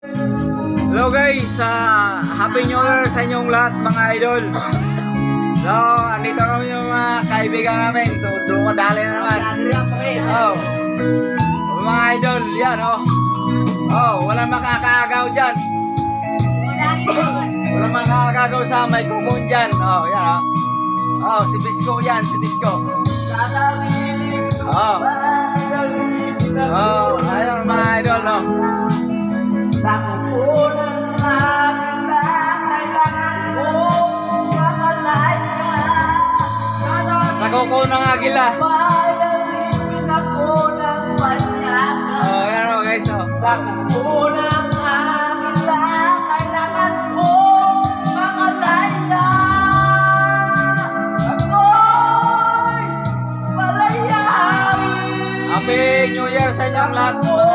Hello guys, Happy New Year sa inyong lahat mga idol. So, andito kami yung mga kaibigan namin. Doon kadali na naman. Oh, mga idol, yan oh. Oh, walang makakagaw dyan. Walang makakagaw sa microphone dyan. Oh, yan oh. Oh, si Bisco yan, si Bisco. Oh. Oh, ayun mga idol oh. Sa kuko ng agila. Oh, yan o guys oh. Sa kuko ng agila, kailangan ko makalaya. Ako'y palayain. Happy New Year sa inyong lahat mga